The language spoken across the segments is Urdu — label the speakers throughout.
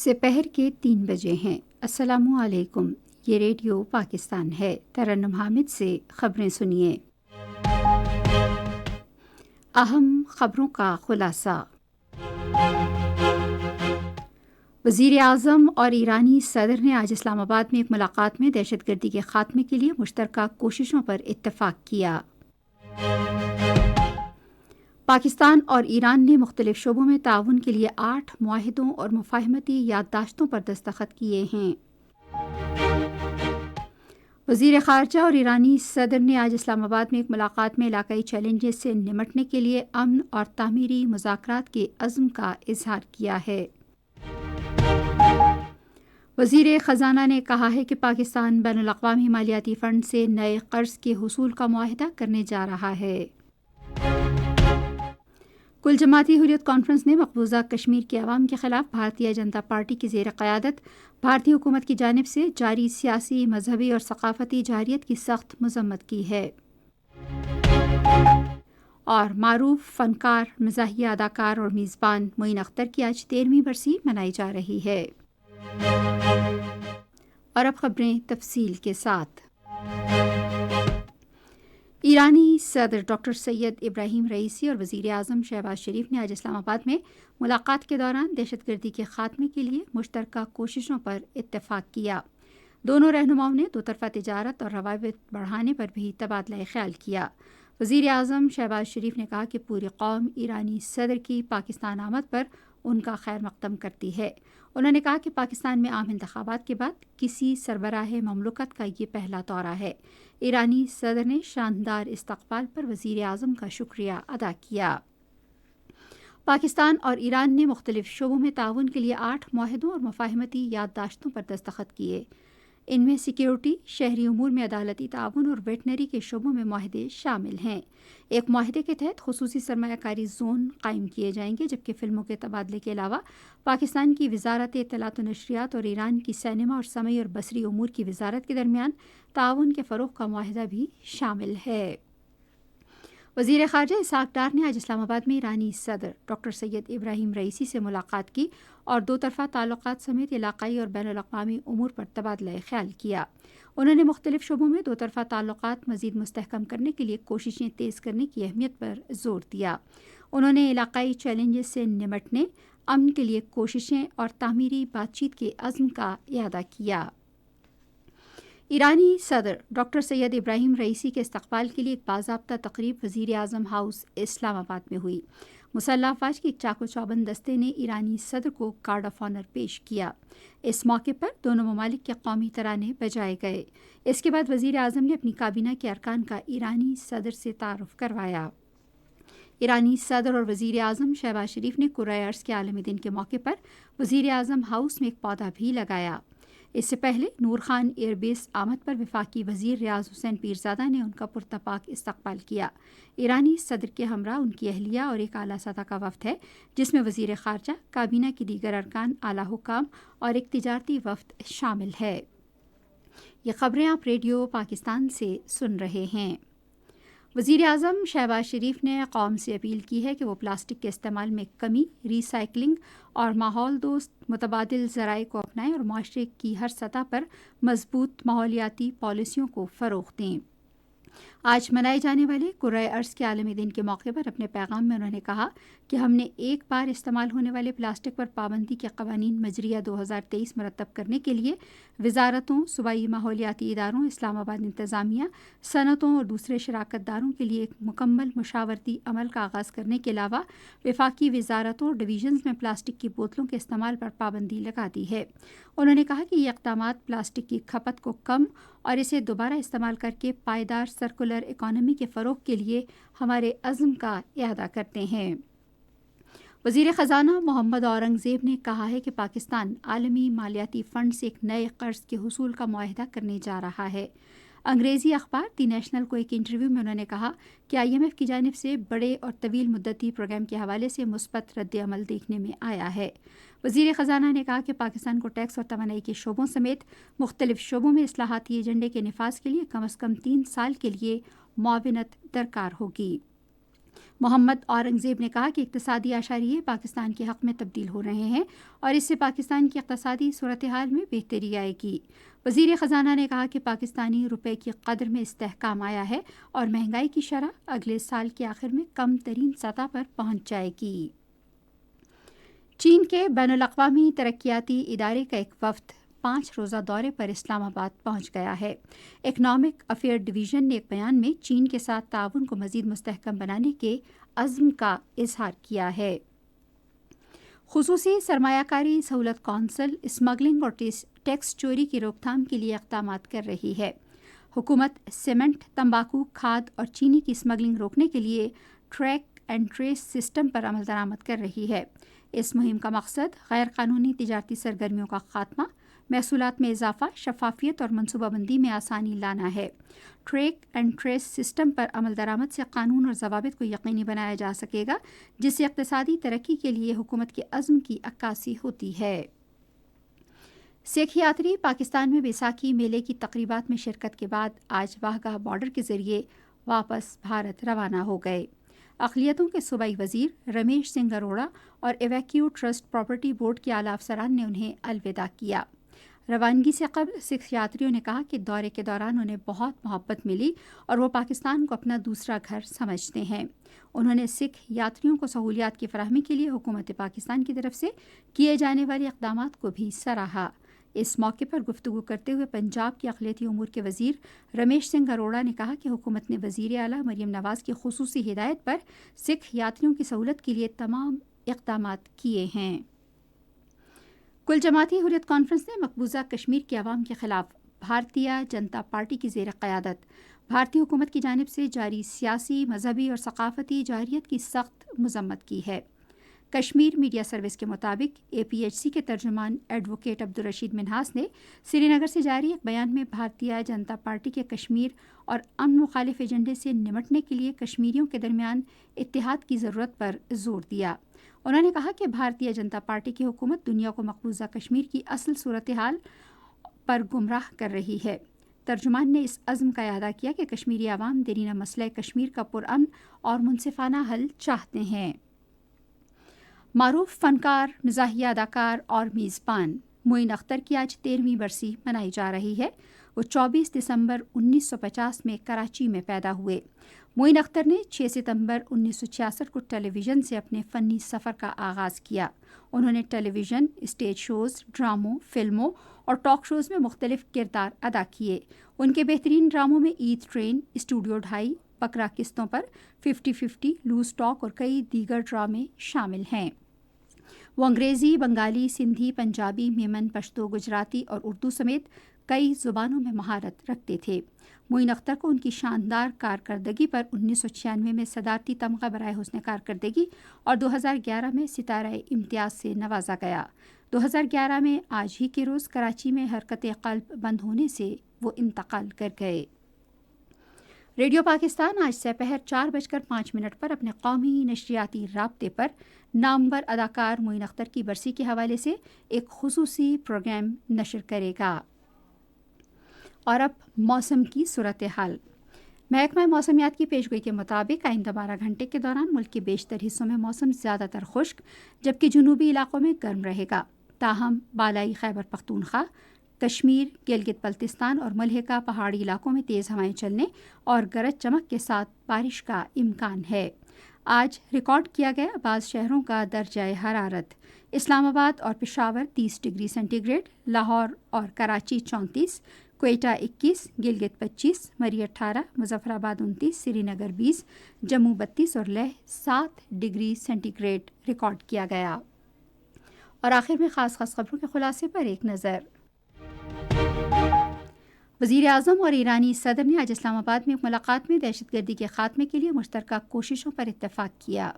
Speaker 1: سپہر کے 3 بجے ہیں۔ السلام علیکم، یہ ریڈیو پاکستان ہے۔ ترنم حامد سے خبریں سنیے۔ اہم خبروں کا خلاصہ۔ وزیر اعظم اور ایرانی صدر نے آج اسلام آباد میں ایک ملاقات میں دہشت گردی کے خاتمے کے لیے مشترکہ کوششوں پر اتفاق کیا۔ پاکستان اور ایران نے مختلف شعبوں میں تعاون کے لیے 8 معاہدوں اور مفاہمتی یادداشتوں پر دستخط کیے ہیں۔ وزیر خارجہ اور ایرانی صدر نے آج اسلام آباد میں ایک ملاقات میں علاقائی چیلنجز سے نمٹنے کے لیے امن اور تعمیری مذاکرات کے عزم کا اظہار کیا ہے۔ وزیر خزانہ نے کہا ہے کہ پاکستان بین الاقوامی مالیاتی فنڈ سے نئے قرض کے حصول کا معاہدہ کرنے جا رہا ہے۔ کل جماعتی حریت کانفرنس نے مقبوضہ کشمیر کے عوام کے خلاف بھارتیہ جنتا پارٹی کی زیر قیادت بھارتی حکومت کی جانب سے جاری سیاسی، مذہبی اور ثقافتی جارحیت کی سخت مذمت کی ہے۔ اور معروف فنکار، مزاحیہ اداکار اور میزبان معین اختر کی آج 13ویں برسی منائی جا رہی ہے۔ اور اب خبریں تفصیل کے ساتھ۔ ایرانی صدر ڈاکٹر سید ابراہیم رئیسی اور وزیر اعظم شہباز شریف نے آج اسلام آباد میں ملاقات کے دوران دہشت گردی کے خاتمے کے لیے مشترکہ کوششوں پر اتفاق کیا۔ دونوں رہنماؤں نے دوطرفہ تجارت اور روابط بڑھانے پر بھی تبادلہ خیال کیا۔ وزیر اعظم شہباز شریف نے کہا کہ پوری قوم ایرانی صدر کی پاکستان آمد پر ان کا خیر مقدم کرتی ہے۔ انہوں نے کہا کہ پاکستان میں عام انتخابات کے بعد کسی سربراہ مملکت کا یہ پہلا دورہ ہے۔ ایرانی صدر نے شاندار استقبال پر وزیر اعظم کا شکریہ ادا کیا۔ پاکستان اور ایران نے مختلف شعبوں میں تعاون کے لیے 8 معاہدوں اور مفاہمتی یادداشتوں پر دستخط کیے۔ ان میں سیکیورٹی، شہری امور میں عدالتی تعاون اور ویٹنری کے شعبوں میں معاہدے شامل ہیں۔ ایک معاہدے کے تحت خصوصی سرمایہ کاری زون قائم کیے جائیں گے، جبکہ فلموں کے تبادلے کے علاوہ پاکستان کی وزارت اطلاعات و نشریات اور ایران کی سینما اور سمعی اور بصری امور کی وزارت کے درمیان تعاون کے فروغ کا معاہدہ بھی شامل ہے۔ وزیر خارجہ اسحاق ڈار نے آج اسلام آباد میں ایرانی صدر ڈاکٹر سید ابراہیم رئیسی سے ملاقات کی اور دوطرفہ تعلقات سمیت علاقائی اور بین الاقوامی امور پر تبادلہ خیال کیا۔ انہوں نے مختلف شعبوں میں دوطرفہ تعلقات مزید مستحکم کرنے کے لیے کوششیں تیز کرنے کی اہمیت پر زور دیا۔ انہوں نے علاقائی چیلنجز سے نمٹنے، امن کے لیے کوششیں اور تعمیری بات چیت کے عزم کا اعادہ کیا۔ ایرانی صدر ڈاکٹر سید ابراہیم رئیسی کے استقبال کے لیے ایک باضابطہ تقریب وزیر اعظم ہاؤس اسلام آباد میں ہوئی۔ مسلح افواج کے ایک چاق و چوبند دستے نے ایرانی صدر کو گارڈ آف آنر پیش کیا۔ اس موقع پر دونوں ممالک کے قومی ترانے بجائے گئے۔ اس کے بعد وزیر اعظم نے اپنی کابینہ کے ارکان کا ایرانی صدر سے تعارف کروایا۔ ایرانی صدر اور وزیر اعظم شہباز شریف نے کرۂ ارض کے عالمی دن کے موقع پر وزیر اعظم ہاؤس میں ایک پودا بھی لگایا۔ اس سے پہلے نور خان ایئر بیس آمد پر وفاقی وزیر ریاض حسین پیرزادہ نے ان کا پرتپاک استقبال کیا۔ ایرانی صدر کے ہمراہ ان کی اہلیہ اور ایک اعلیٰ سطح کا وفد ہے، جس میں وزیر خارجہ، کابینہ کی دیگر ارکان، اعلیٰ حکام اور ایک تجارتی وفد شامل ہے۔ یہ خبریں آپ ریڈیو پاکستان سے سن رہے ہیں۔ وزیر اعظم شہباز شریف نے قوم سے اپیل کی ہے کہ وہ پلاسٹک کے استعمال میں کمی، ری سائیکلنگ اور ماحول دوست متبادل ذرائع کو اپنائیں اور معاشرے کی ہر سطح پر مضبوط ماحولیاتی پالیسیوں کو فروغ دیں۔ آج منائے جانے والے کرۂ ارض کے عالمی دن کے موقع پر اپنے پیغام میں انہوں نے کہا کہ ہم نے ایک بار استعمال ہونے والے پلاسٹک پر پابندی کے قوانین مجریہ 2023 مرتب کرنے کے لیے وزارتوں، صوبائی ماحولیاتی اداروں، اسلام آباد انتظامیہ، صنعتوں اور دوسرے شراکت داروں کے لیے ایک مکمل مشاورتی عمل کا آغاز کرنے کے علاوہ وفاقی وزارتوں اور ڈویژنز میں پلاسٹک کی بوتلوں کے استعمال پر پابندی لگا دی ہے۔ انہوں نے کہا کہ یہ اقدامات پلاسٹک کی کھپت کو کم اور اسے دوبارہ استعمال کر کے پائیدار سرکولر اکانومی کے فروغ کے لیے ہمارے عزم کا اعادہ کرتے ہیں۔ وزیر خزانہ محمد اورنگزیب نے کہا ہے کہ پاکستان عالمی مالیاتی فنڈ سے ایک نئے قرض کے حصول کا معاہدہ کرنے جا رہا ہے۔ انگریزی اخبار دی نیشنل کو ایک انٹرویو میں انہوں نے کہا کہ IMF کی جانب سے بڑے اور طویل مدتی پروگرام کے حوالے سے مثبت رد عمل دیکھنے میں آیا ہے۔ وزیر خزانہ نے کہا کہ پاکستان کو ٹیکس اور توانائی کے شعبوں سمیت مختلف شعبوں میں اصلاحاتی ایجنڈے کے نفاذ کے لیے کم از کم 3 سال کے لیے معاونت درکار ہوگی۔ محمد اورنگزیب نے کہا کہ اقتصادی اشاریے پاکستان کے حق میں تبدیل ہو رہے ہیں اور اس سے پاکستان کی اقتصادی صورتحال میں بہتری آئے گی۔ وزیر خزانہ نے کہا کہ پاکستانی روپے کی قدر میں استحکام آیا ہے اور مہنگائی کی شرح اگلے سال کے آخر میں کم ترین سطح پر پہنچ جائے گی۔ چین کے بین الاقوامی ترقیاتی ادارے کا ایک وفد 5 روزہ دورے پر اسلام آباد پہنچ گیا ہے۔ اکنامک افیئر ڈویژن نے ایک بیان میں چین کے ساتھ تعاون کو مزید مستحکم بنانے کے عزم کا اظہار کیا ہے۔ خصوصی سرمایہ کاری سہولت کونسل اسمگلنگ اور ٹیکس چوری کی روک تھام کے لیے اقدامات کر رہی ہے۔ حکومت سیمنٹ، تمباکو، کھاد اور چینی کی اسمگلنگ روکنے کے لیے ٹریک اینڈ ٹریس سسٹم پر عمل درآمد کر رہی ہے۔ اس مہم کا مقصد غیر قانونی تجارتی سرگرمیوں کا خاتمہ، محصولات میں اضافہ، شفافیت اور منصوبہ بندی میں آسانی لانا ہے۔ ٹریک اینڈ ٹریس سسٹم پر عمل درآمد سے قانون اور ضوابط کو یقینی بنایا جا سکے گا، جس سے اقتصادی ترقی کے لیے حکومت کے عزم کی عکاسی ہوتی ہے۔ سکھ یاتری پاکستان میں بیساکھی میلے کی تقریبات میں شرکت کے بعد آج واہگہ بارڈر کے ذریعے واپس بھارت روانہ ہو گئے۔ اقلیتوں کے صوبائی وزیر رمیش سنگھ اروڑا اور ایویکیو ٹرسٹ پراپرٹی بورڈ کے اعلیٰ افسران نے انہیں الوداع کیا۔ روانگی سے قبل سکھ یاتریوں نے کہا کہ دورے کے دوران انہیں بہت محبت ملی اور وہ پاکستان کو اپنا دوسرا گھر سمجھتے ہیں۔ انہوں نے سکھ یاتریوں کو سہولیات کی فراہمی کے لیے حکومت پاکستان کی طرف سے کیے جانے والے اقدامات کو بھی سراہا۔ اس موقع پر گفتگو کرتے ہوئے پنجاب کے اقلیتی امور کے وزیر رمیش سنگھ اروڑا نے کہا کہ حکومت نے وزیر اعلیٰ مریم نواز کی خصوصی ہدایت پر سکھ یاتریوں کی سہولت کے لیے تمام اقدامات کیے ہیں۔ کل جماعتی حریت کانفرنس نے مقبوضہ کشمیر کے عوام کے خلاف بھارتیہ جنتا پارٹی کی زیر قیادت بھارتی حکومت کی جانب سے جاری سیاسی، مذہبی اور ثقافتی جارحیت کی سخت مذمت کی ہے۔ کشمیر میڈیا سروس کے مطابق APHC کے ترجمان ایڈوکیٹ عبدالرشید منہاس نے سری نگر سے جاری ایک بیان میں بھارتیہ جنتا پارٹی کے کشمیر اور امن مخالف ایجنڈے سے نمٹنے کے لیے کشمیریوں کے درمیان اتحاد کی ضرورت پر زور دیا۔ انہوں نے کہا کہ بھارتیہ جنتا پارٹی کی حکومت دنیا کو مقبوضہ کشمیر کی اصل صورتحال پر گمراہ کر رہی ہے۔ ترجمان نے اس عزم کا اعادہ کیا کہ کشمیری عوام دیرینہ مسئلہ کشمیر کا پرامن اور منصفانہ حل چاہتے ہیں۔ معروف فنکار، مزاحیہ اداکار اور میزبان معین اختر کی آج 13ویں برسی منائی جا رہی ہے۔ وہ 24 دسمبر 1950 میں کراچی میں پیدا ہوئے۔ معین اختر نے 6 ستمبر 1966 کو ٹیلی ویژن سے اپنے فنی سفر کا آغاز کیا۔ انہوں نے ٹیلی ویژن، اسٹیج شوز، ڈراموں، فلموں اور ٹاک شوز میں مختلف کردار ادا کیے۔ ان کے بہترین ڈراموں میں عید ٹرین، اسٹوڈیو 2.5، بکرا قسطوں پر، 50-50، لوز ٹاک اور کئی دیگر ڈرامے شامل ہیں۔ وہ انگریزی، بنگالی، سندھی، پنجابی، میمن، پشتو، گجراتی اور اردو سمیت کئی زبانوں میں مہارت رکھتے تھے۔ معین اختر کو ان کی شاندار کارکردگی پر 1996 میں صدارتی تمغہ برائے حسن کارکردگی اور 2011 میں ستارہ امتیاز سے نوازا گیا۔ 2011 میں آج ہی کے روز کراچی میں حرکت قلب بند ہونے سے وہ انتقال کر گئے۔ ریڈیو پاکستان آج سپہر 4:05 پر اپنے قومی نشریاتی رابطے پر نامور اداکار معین اختر کی برسی کے حوالے سے ایک خصوصی پروگرام نشر کرے گا۔ اور اب موسم کی صورتحال۔ محکمہ موسمیات کی پیشگوئی کے مطابق آئندہ 12 گھنٹے کے دوران ملک کے بیشتر حصوں میں موسم زیادہ تر خشک جبکہ جنوبی علاقوں میں گرم رہے گا۔ تاہم بالائی خیبر پختونخوا، کشمیر، گلگت بلتستان اور ملحقہ پہاڑی علاقوں میں تیز ہوائیں چلنے اور گرج چمک کے ساتھ بارش کا امکان ہے۔ آج ریکارڈ کیا گیا بعض شہروں کا درجہ حرارت: اسلام آباد اور Peshawar 30 degree centigrade, Lahore اور کراچی 34، کوئٹہ 21، گلگت 25، مری 18، مظفر آباد 29، سری نگر 20، جموں 32 اور Leh 7 degree centigrade record کیا گیا۔ اور آخر میں خاص خبروں کے خلاصے پر ایک نظر۔ وزیر اعظم اور ایرانی صدر نے آج اسلام آباد میں ایک ملاقات میں دہشت گردی کے خاتمے کے لیے مشترکہ کوششوں پر اتفاق کیا۔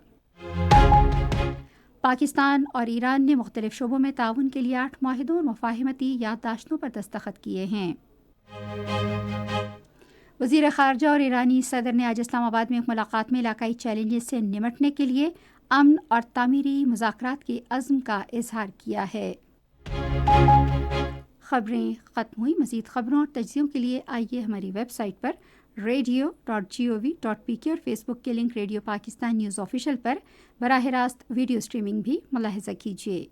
Speaker 1: پاکستان اور ایران نے مختلف شعبوں میں تعاون کے لیے 8 معاہدوں اور مفاہمتی یادداشتوں پر دستخط کیے ہیں۔ وزیر خارجہ اور ایرانی صدر نے آج اسلام آباد میں ایک ملاقات میں علاقائی چیلنجز سے نمٹنے کے لیے امن اور تعمیری مذاکرات کے عزم کا اظہار کیا ہے۔ خبریں ختم ہوئی۔ مزید خبروں اور تجزیوں کے لیے آئیے ہماری ویب سائٹ پر radio.gov.pk اور فیس بک کے link radio Pakistan news official پر براہ راست ویڈیو اسٹریمنگ بھی ملاحظہ کیجیے۔